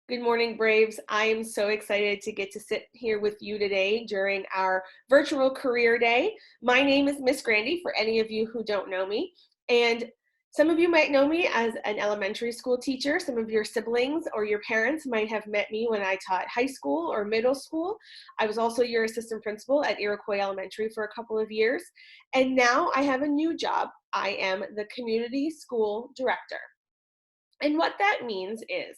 Good morning, Braves. I am so excited to get to sit here with you today during our virtual career day. My name is Miss Grande, for any of you who don't know me. And some of you might know me as an elementary school teacher. Some of your siblings or your parents might have met me when I taught high school or middle school. I was also your assistant principal at Iroquois Elementary for a couple of years. And now I have a new job. I am the community school director. And what that means is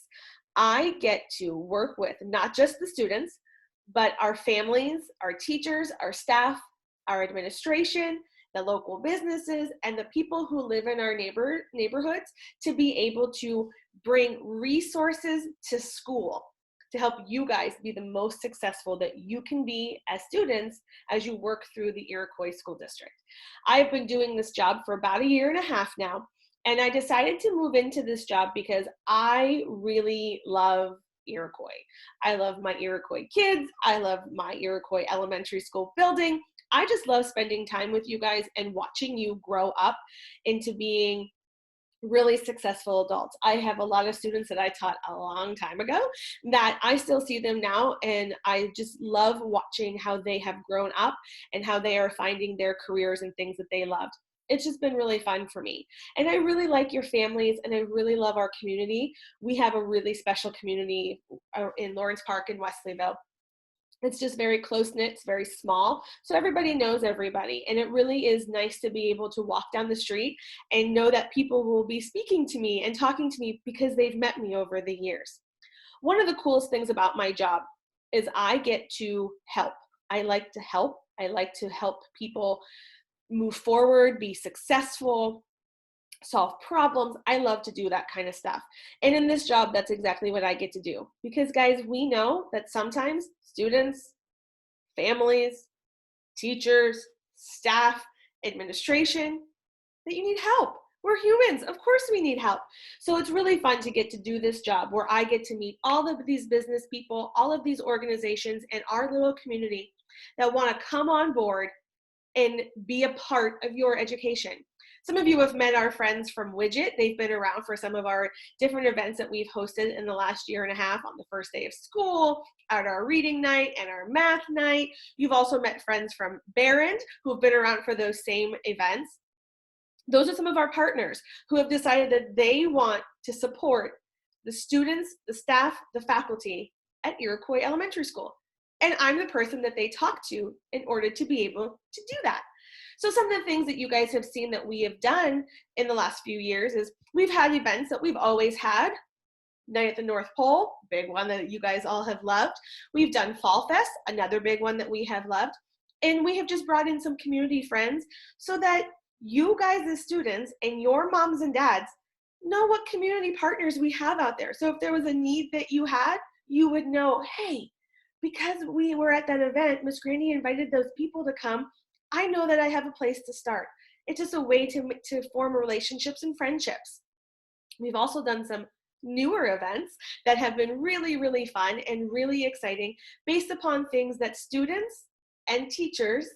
I get to work with not just the students, but our families, our teachers, our staff, our administration, the local businesses, and the people who live in our neighborhoods to be able to bring resources to school to help you guys be the most successful that you can be as students as you work through the Iroquois School District. I've been doing this job for about a year and a half now, and I decided to move into this job because I really love Iroquois. I love my Iroquois kids. I love my Iroquois elementary school building. I just love spending time with you guys and watching you grow up into being really successful adults. I have a lot of students that I taught a long time ago that I still see them now, and I just love watching how they have grown up and how they are finding their careers and things that they loved. It's just been really fun for me. And I really like your families, and I really love our community. We have a really special community in Lawrence Park in Wesleyville. It's just very close-knit, it's very small, so everybody knows everybody, and it really is nice to be able to walk down the street and know that people will be speaking to me and talking to me because they've met me over the years. One of the coolest things about my job is I get to help. I like to help. I like to help people move forward, be successful, solve problems. I love to do that kind of stuff. And in this job, that's exactly what I get to do. Because, guys, we know that sometimes students, families, teachers, staff, administration, that you need help. We're humans. Of course we need help. So it's really fun to get to do this job where I get to meet all of these business people, all of these organizations, and our little community that want to come on board and be a part of your education. Some of you have met our friends from Widget. They've been around for some of our different events that we've hosted in the last year and a half on the first day of school, at our reading night and our math night. You've also met friends from Grande who have been around for those same events. Those are some of our partners who have decided that they want to support the students, the staff, the faculty at Iroquois Elementary School. And I'm the person that they talk to in order to be able to do that. So some of the things that you guys have seen that we have done in the last few years is we've had events that we've always had. Night at the North Pole, big one that you guys all have loved. We've done Fall Fest, another big one that we have loved. And we have just brought in some community friends so that you guys as students and your moms and dads know what community partners we have out there. So if there was a need that you had, you would know, hey, because we were at that event, Miss Granny invited those people to come. I know that I have a place to start. It's just a way to form relationships and friendships. We've also done some newer events that have been really, really fun and really exciting based upon things that students and teachers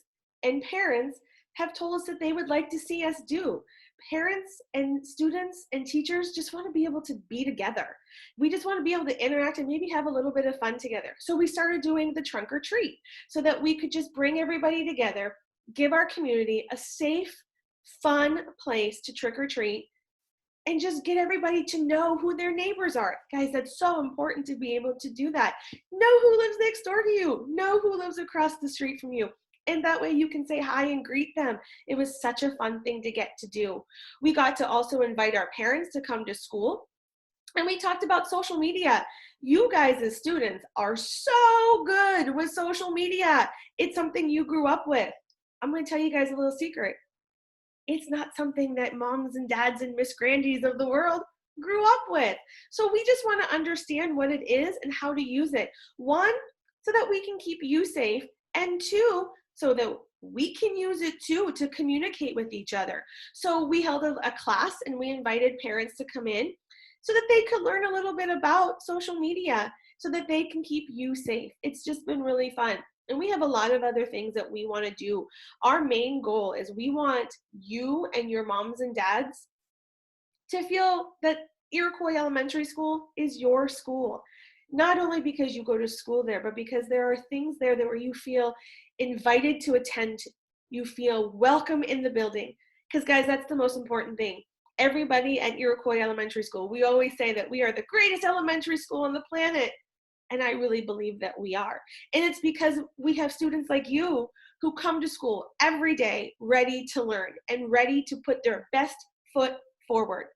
and parents have told us that they would like to see us do. Parents and students and teachers just want to be able to be together. We just want to be able to interact and maybe have a little bit of fun together. So we started doing the trunk or treat so that we could just bring everybody together, give our community a safe, fun place to trick or treat, and just get everybody to know who their neighbors are. Guys, that's so important to be able to do that. Know who lives next door to you. Know who lives across the street from you. And that way you can say hi and greet them. It was such a fun thing to get to do. We got to also invite our parents to come to school. And we talked about social media. You guys as students are so good with social media. It's something you grew up with. I'm going to tell you guys a little secret. It's not something that moms and dads and Miss Grandies of the world grew up with. So we just want to understand what it is and how to use it. One, so that we can keep you safe, and two, so that we can use it too to communicate with each other. So we held a class and we invited parents to come in so that they could learn a little bit about social media so that they can keep you safe. It's just been really fun. And we have a lot of other things that we want to do. Our main goal is we want you and your moms and dads to feel that Iroquois Elementary School is your school. not only because you go to school there, but because there are things there that where you feel invited to attend. You feel welcome in the building. Because guys, that's the most important thing. Everybody at Iroquois Elementary School, we always say that we are the greatest elementary school on the planet. And I really believe that we are. And it's because we have students like you who come to school every day ready to learn and ready to put their best foot forward.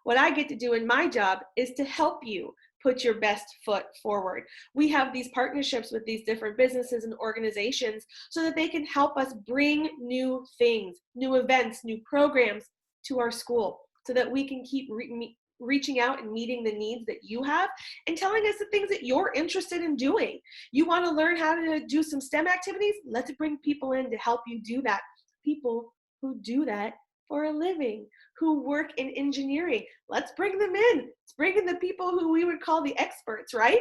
What I get to do in my job is to help you put your best foot forward. We have these partnerships with these different businesses and organizations so that they can help us bring new things, new events, new programs to our school so that we can keep reaching out and meeting the needs that you have and telling us the things that you're interested in doing. You want to learn how to do some STEM activities? Let's bring people in to help you do that. People who do that for a living, who work in engineering. Let's bring them in. Let's bring in the people who we would call the experts, right?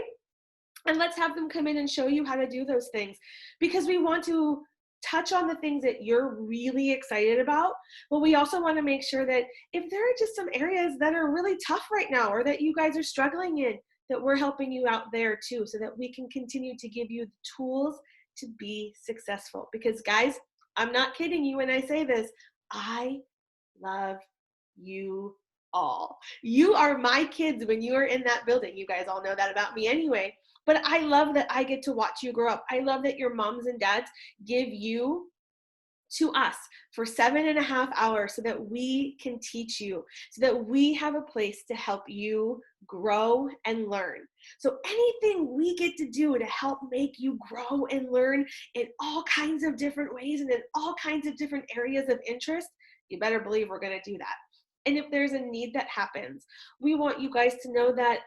And let's have them come in and show you how to do those things, because we want to touch on the things that you're really excited about, but we also want to make sure that if there are just some areas that are really tough right now or that you guys are struggling in, that we're helping you out there too, so that we can continue to give you the tools to be successful. Because guys, I'm not kidding you when I say this, I love you all. You are my kids when you are in that building. You guys all know that about me anyway. But I love that I get to watch you grow up. I love that your moms and dads give you to us for 7.5 hours so that we can teach you, so that we have a place to help you grow and learn. So anything we get to do to help make you grow and learn in all kinds of different ways and in all kinds of different areas of interest, you better believe we're going to do that. And if there's a need that happens, we want you guys to know that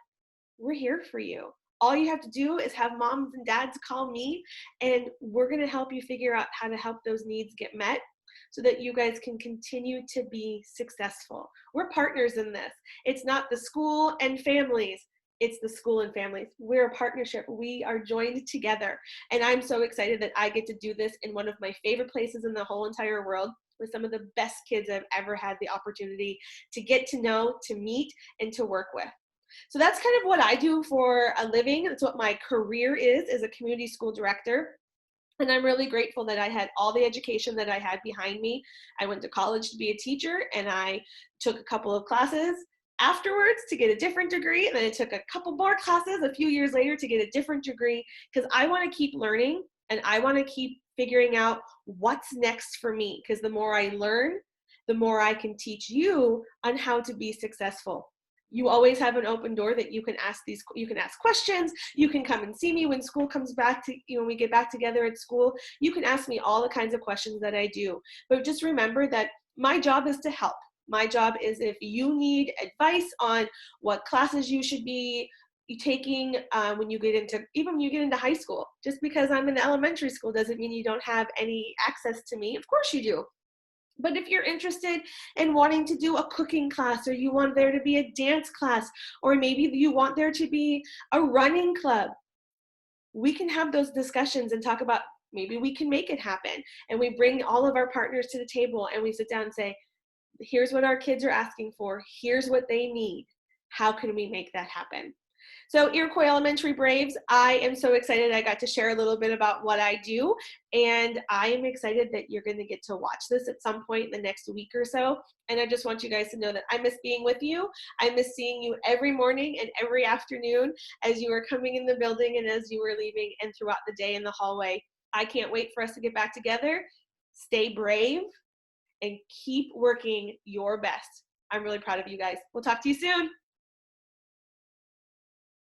we're here for you. All you have to do is have moms and dads call me, and we're going to help you figure out how to help those needs get met so that you guys can continue to be successful. We're partners in this. It's not the school and families. It's the school and families. We're a partnership. We are joined together. And I'm so excited that I get to do this in one of my favorite places in the whole entire world with some of the best kids I've ever had the opportunity to get to know, to meet, and to work with. So that's kind of what I do for a living. That's what my career is as a community school director. And I'm really grateful that I had all the education that I had behind me. I went to college to be a teacher, and I took a couple of classes afterwards to get a different degree. And then I took a couple more classes a few years later to get a different degree, because I want to keep learning and I want to keep figuring out what's next for me. Because the more I learn, the more I can teach you on how to be successful. You always have an open door that you can ask questions. You can come and see me when school comes back to, when we get back together at school. You can ask me all the kinds of questions that I do. But just remember that my job is to help. My job is, if you need advice on what classes you should be taking when you get into high school. Just because I'm in elementary school doesn't mean you don't have any access to me. Of course you do. But if you're interested in wanting to do a cooking class, or you want there to be a dance class, or maybe you want there to be a running club, we can have those discussions and talk about maybe we can make it happen. And we bring all of our partners to the table and we sit down and say, here's what our kids are asking for. Here's what they need. How can we make that happen? So Iroquois Elementary Braves, I am so excited I got to share a little bit about what I do, and I am excited that you're going to get to watch this at some point in the next week or so. And I just want you guys to know that I miss being with you. I miss seeing you every morning and every afternoon as you are coming in the building and as you are leaving and throughout the day in the hallway. I can't wait for us to get back together. Stay brave and keep working your best. I'm really proud of you guys. We'll talk to you soon.